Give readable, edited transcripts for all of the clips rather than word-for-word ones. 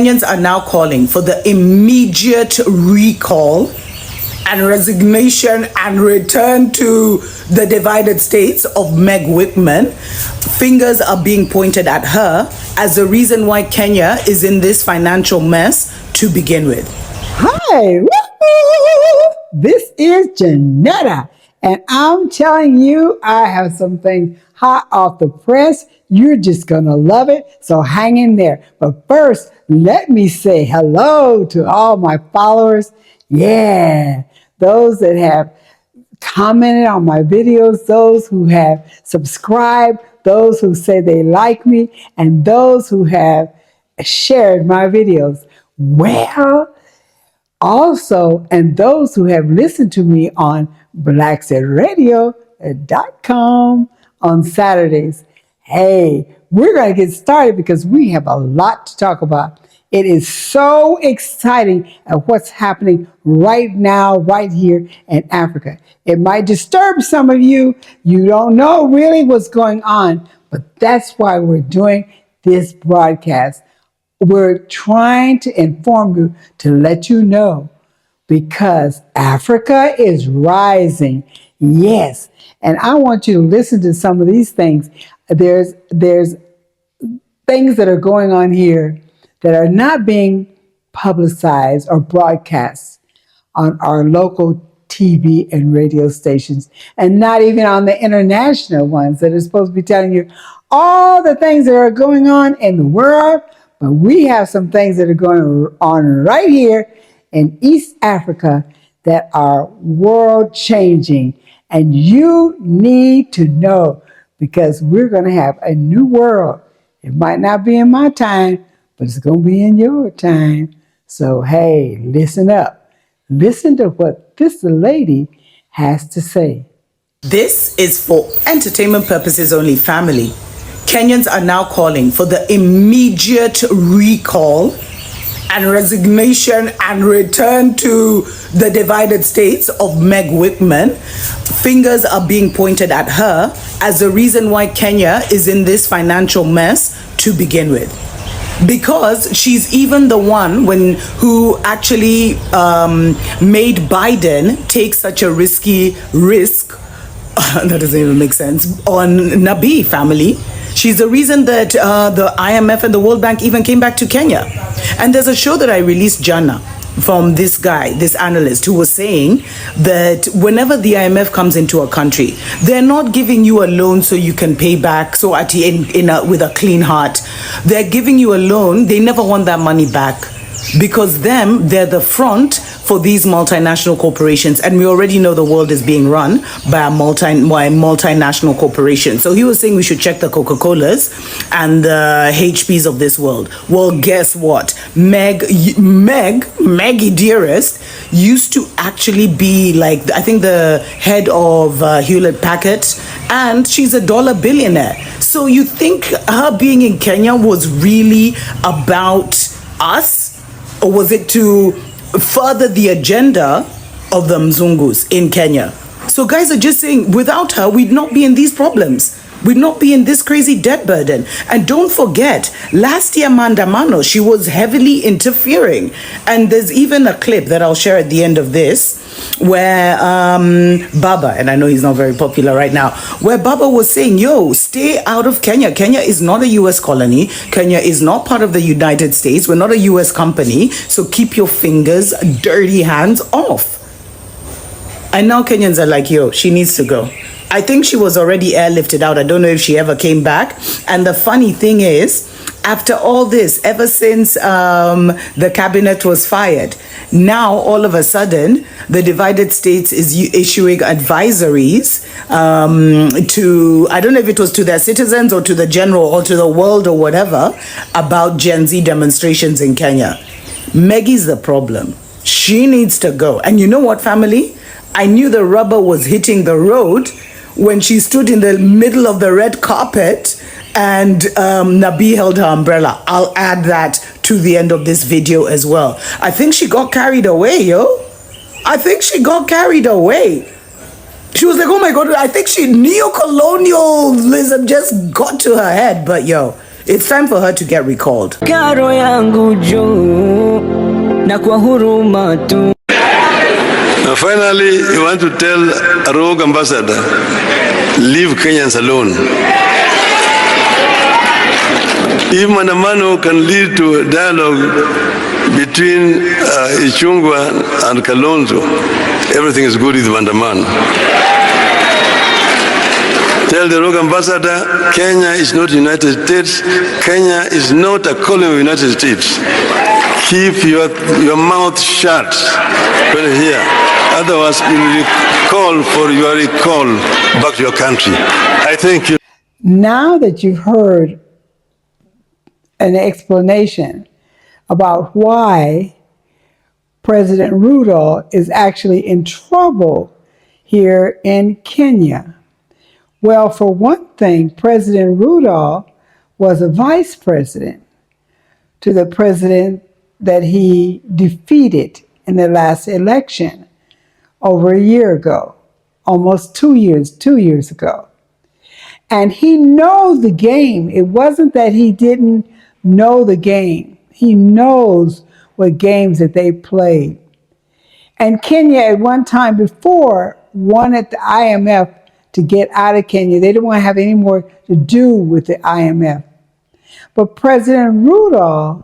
Kenyans are now calling for the immediate recall and resignation and return to the divided states of Meg Whitman. Fingers are being pointed at her as the reason why Kenya is in this financial mess to begin with. Hi, this is Janetta, and I'm telling you, I have something hot off the press. You're just going to love it, so hang in there. But first, let me say hello to all my followers. Yeah, those that have commented on my videos, those who have subscribed, those who say they like me, and those who have shared my videos. Well, also, and those who have listened to me on blacksedradio.com on Saturdays. Hey, we're going to get started because we have a lot to talk about. It is so exciting at what's happening right now, right here in Africa. It might disturb some of you. You don't know really what's going on, but that's why we're doing this broadcast. We're trying to inform you, to let you know, because Africa is rising. Yes. And I want you to listen to some of these things. There's things that are going on here that are not being publicized or broadcast on our local TV and radio stations, and not even on the international ones that are supposed to be telling you all the things that are going on in the world. But we have some things that are going on right here in East Africa that are world changing. And you need to know, because we're going to have a new world. It might not be in my time, but it's going to be in your time. So, hey, listen up. Listen to what this lady has to say. This is for entertainment purposes only, family. Kenyans are now calling for the immediate recall and resignation and return to the divided states of Meg Whitman. Fingers are being pointed at her as the reason why Kenya is in this financial mess to begin with. Because she's even the one who actually made Biden take such a risky risk, that doesn't even make sense, on Nabi family. She's the reason that the IMF and the World Bank even came back to Kenya. And there's a show that I released, Jana, from this guy, this analyst, who was saying that whenever the IMF comes into a country, they're not giving you a loan so you can pay back so with a clean heart. They're giving you a loan. They never want that money back, because they're the front for these multinational corporations. And we already know the world is being run by a multinational corporation. So he was saying we should check the Coca-Colas and the HPs of this world. Well, guess what? Maggie Dearest used to actually be like, I think, the head of Hewlett Packard, and she's a dollar billionaire. So you think her being in Kenya was really about us? Or was it to further the agenda of the Mzungus in Kenya? So guys are just saying, without her, we'd not be in these problems. We'd not be in this crazy debt burden. And don't forget, last year, Mandamano, she was heavily interfering. And there's even a clip that I'll share at the end of this, where Baba, and I know he's not very popular right now, where Baba was saying, yo, stay out of Kenya. Kenya is not a US colony. Kenya is not part of the United States. We're not a US company. So keep your fingers, dirty hands off. And now Kenyans are like, yo, she needs to go. I think she was already airlifted out. I don't know if she ever came back. And the funny thing is, after all this, ever since the cabinet was fired, now all of a sudden, the divided states is issuing advisories to, I don't know if it was to their citizens or to the general or to the world or whatever, about Gen Z demonstrations in Kenya. Maggie's the problem. She needs to go. And you know what, family? I knew the rubber was hitting the road when she stood in the middle of the red carpet and Nabi held her umbrella. I'll add that to the end of this video as well. I think she got carried away, yo. I think she got carried away. She was like, oh my God, I think neocolonialism just got to her head. But yo, It's time for her to get recalled. Karo yangu juu na kwa huruma tu. Now finally, you want to tell a rogue ambassador, leave Kenyans alone. If Mandamano can lead to a dialogue between Ichung'wah and Kalonzo, everything is good with Mandamano. Tell the rogue ambassador, Kenya is not United States. Kenya is not a colony of the United States. Keep your mouth shut when you're here. Otherwise, you will call for your recall back to your country. I thank you. Now that you've heard an explanation about why President Ruta is actually in trouble here in Kenya. Well, for one thing, President Ruta was a vice president to the president that he defeated in the last election over a year ago, almost 2 years ago. And he knows the game. It wasn't that he didn't know the game. He knows what games that they played. And Kenya at one time before wanted the IMF to get out of Kenya. They didn't want to have any more to do with the IMF. But President Ruta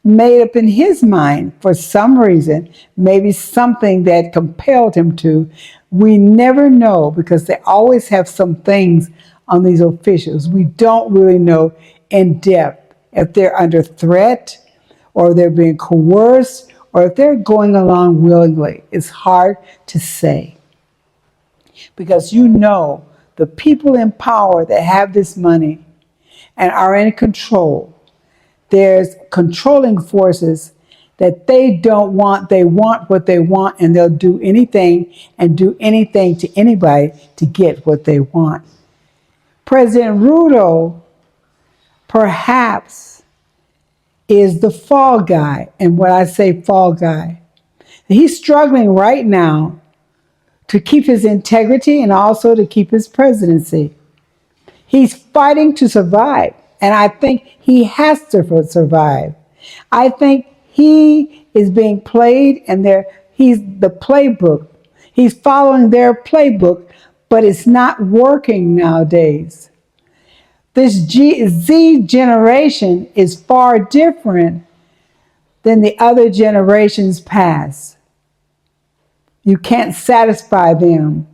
made up in his mind, for some reason, maybe something that compelled him to. We never know, because they always have some things on these officials. We don't really know in depth if they're under threat or they're being coerced or if they're going along willingly. It's hard to say. Because you know the people in power that have this money and are in control, there's controlling forces that they don't want. They want what they want, and they'll do anything and do anything to anybody to get what they want. President Ruta perhaps is the fall guy. And when I say fall guy, he's struggling right now to keep his integrity and also to keep his presidency. He's fighting to survive, and I think he has to survive. I think he is being played, and he's the playbook. He's following their playbook, but it's not working nowadays. This Z generation is far different than the other generations past. You can't satisfy them.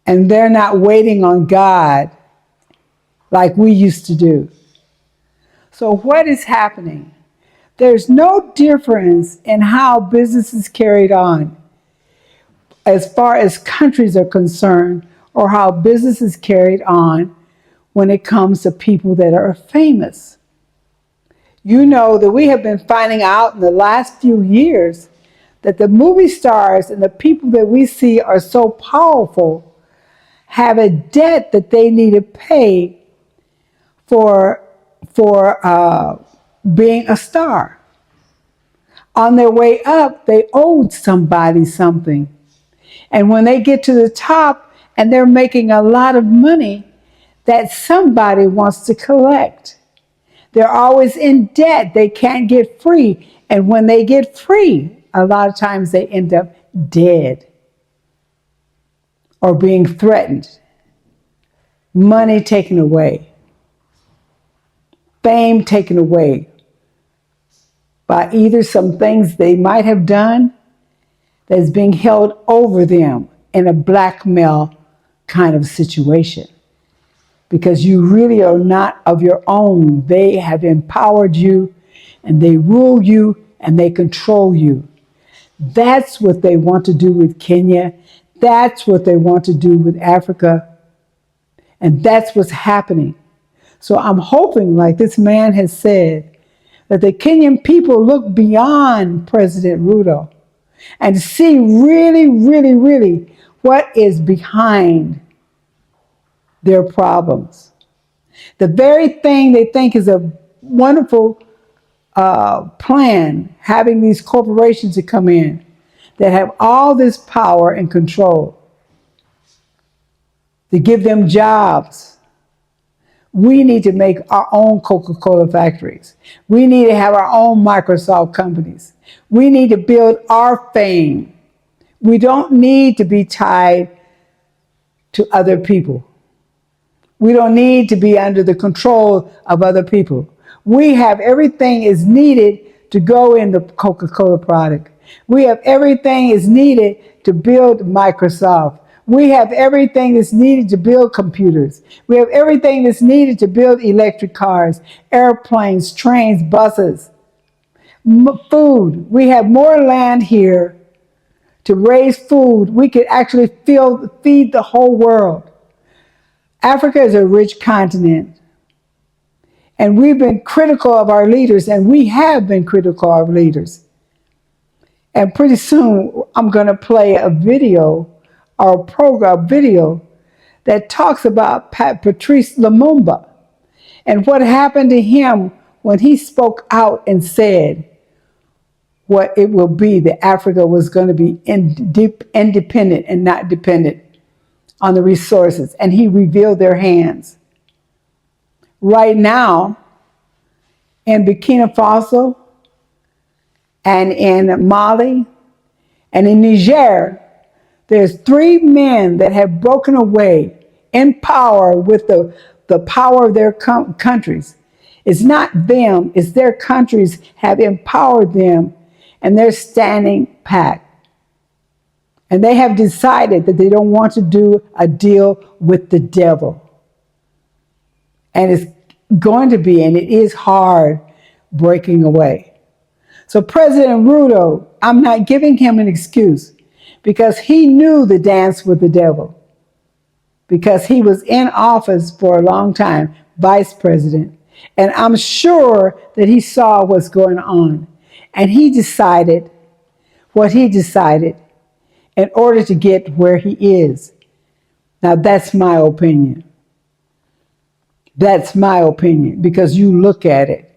And they're not waiting on God like we used to do. So what is happening? There's no difference in how business is carried on as far as countries are concerned, or how business is carried on when it comes to people that are famous. You know that we have been finding out in the last few years that the movie stars and the people that we see are so powerful have a debt that they need to pay for being a star. On their way up, they owed somebody something. And when they get to the top and they're making a lot of money, that somebody wants to collect. They're always in debt. They can't get free. And when they get free, a lot of times they end up dead or being threatened. Money taken away. Fame taken away by either some things they might have done that is being held over them in a blackmail kind of situation. Because you really are not of your own. They have empowered you, and they rule you, and they control you. That's what they want to do with Kenya. That's what they want to do with Africa. And that's what's happening. So I'm hoping, like this man has said, that the Kenyan people look beyond President Ruta and see really, really, really what is behind their problems. The very thing they think is a wonderful plan, having these corporations to come in that have all this power and control to give them jobs. We need to make our own Coca-Cola factories. We need to have our own Microsoft companies. We need to build our fame. We don't need to be tied to other people. We don't need to be under the control of other people. We have everything is needed to go in the Coca-Cola product. We have everything is needed to build Microsoft. We have everything that's needed to build computers. We have everything that's needed to build electric cars, airplanes, trains, buses, food. We have more land here to raise food. We could actually feed the whole world. Africa is a rich continent, and we've been critical of our leaders, and we have been critical of our leaders. And pretty soon, I'm going to play a video, or a program video, that talks about Patrice Lumumba and what happened to him when he spoke out and said what it will be, that Africa was going to be independent and not dependent on the resources, and he revealed their hands. Right now, in Burkina Faso, and in Mali, and in Niger, there's 3 men that have broken away in power with the power of their countries. It's not them, it's their countries have empowered them, and they're standing pat. And they have decided that they don't want to do a deal with the devil. And it's going to be, and it is hard, breaking away. So President Ruta, I'm not giving him an excuse, because he knew the dance with the devil, because he was in office for a long time, vice president. And I'm sure that he saw what's going on. And he decided what he decided in order to get where he is. Now, that's my opinion. That's my opinion, because you look at it.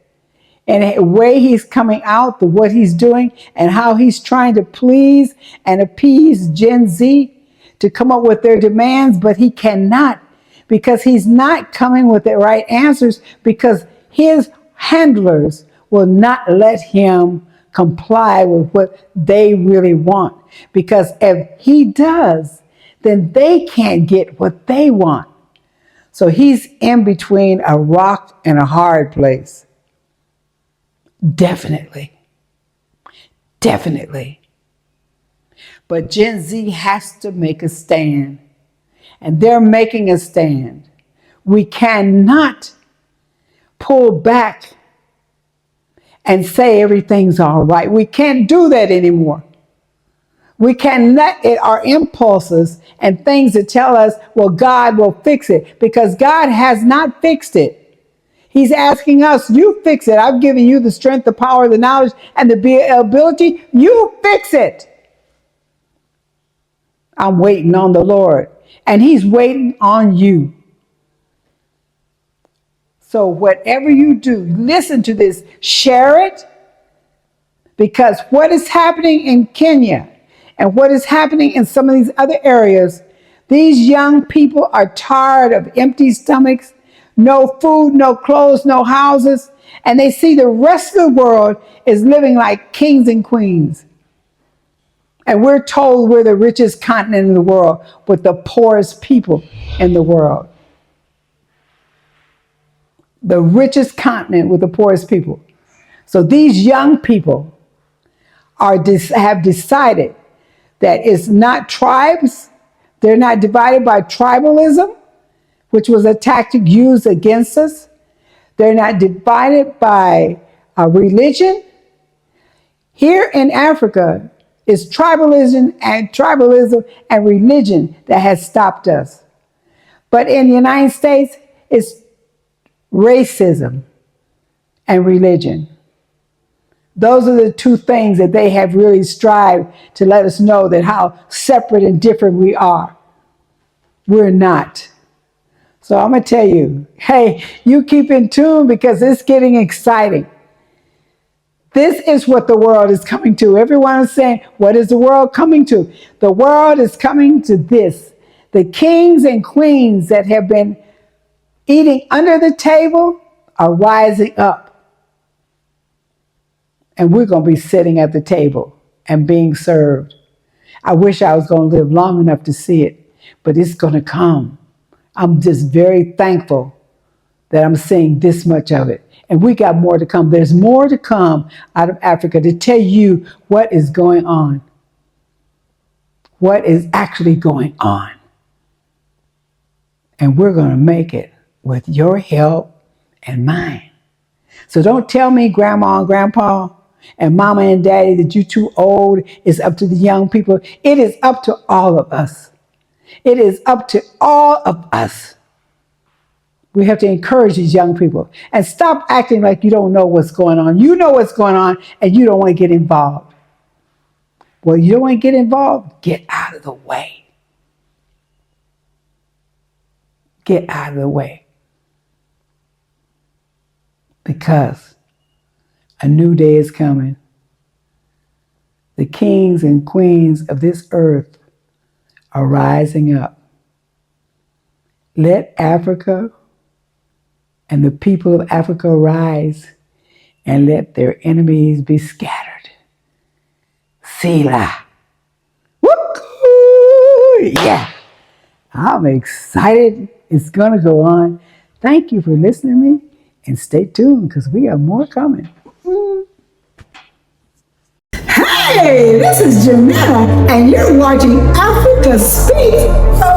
And the way he's coming out, what he's doing, and how he's trying to please and appease Gen Z to come up with their demands, but he cannot, because he's not coming with the right answers, because his handlers will not let him comply with what they really want. Because if he does, then they can't get what they want. So he's in between a rock and a hard place. Definitely. Definitely. But Gen Z has to make a stand. And they're making a stand. We cannot pull back and say everything's all right. We can't do that anymore. We can let our impulses and things that tell us, well, God will fix it, because God has not fixed it. He's asking us, you fix it. I've given you the strength, the power, the knowledge, and the ability. You fix it. I'm waiting on the Lord, and he's waiting on you. So whatever you do, listen to this, share it, because what is happening in Kenya and what is happening in some of these other areas, these young people are tired of empty stomachs, no food, no clothes, no houses, and they see the rest of the world is living like kings and queens. And we're told we're the richest continent in the world with the poorest people in the world. The richest continent with the poorest people. So these young people have decided that it's not tribes. They're not divided by tribalism, which was a tactic used against us. They're not divided by religion. Here in Africa, it's tribalism and religion that has stopped us. But in the United States, it's racism and religion. Those are the two things that they have really strived to let us know that how separate and different we are. We're not. So I'm going to tell you, hey, you keep in tune, because it's getting exciting. This is what the world is coming to. Everyone is saying, what is the world coming to? The world is coming to this. The kings and queens that have been eating under the table are rising up. And we're going to be sitting at the table and being served. I wish I was going to live long enough to see it, but it's going to come. I'm just very thankful that I'm seeing this much of it. And we got more to come. There's more to come out of Africa to tell you what is going on, what is actually going on. And we're going to make it with your help and mine. So don't tell me, Grandma and Grandpa and Mama and Daddy, that you're too old. It's up to the young people. It is up to all of us. It is up to all of us. We have to encourage these young people and stop acting like you don't know what's going on. You know what's going on and you don't want to get involved. Well, you don't want to get involved? Get out of the way. Get out of the way. Because a new day is coming. The kings and queens of this earth are rising up. Let Africa and the people of Africa rise, and let their enemies be scattered. Selah. Woo! Yeah. I'm excited. It's going to go on. Thank you for listening to me, and stay tuned because we have more coming. Hey, this is Jamila, and you're watching Africa Speak.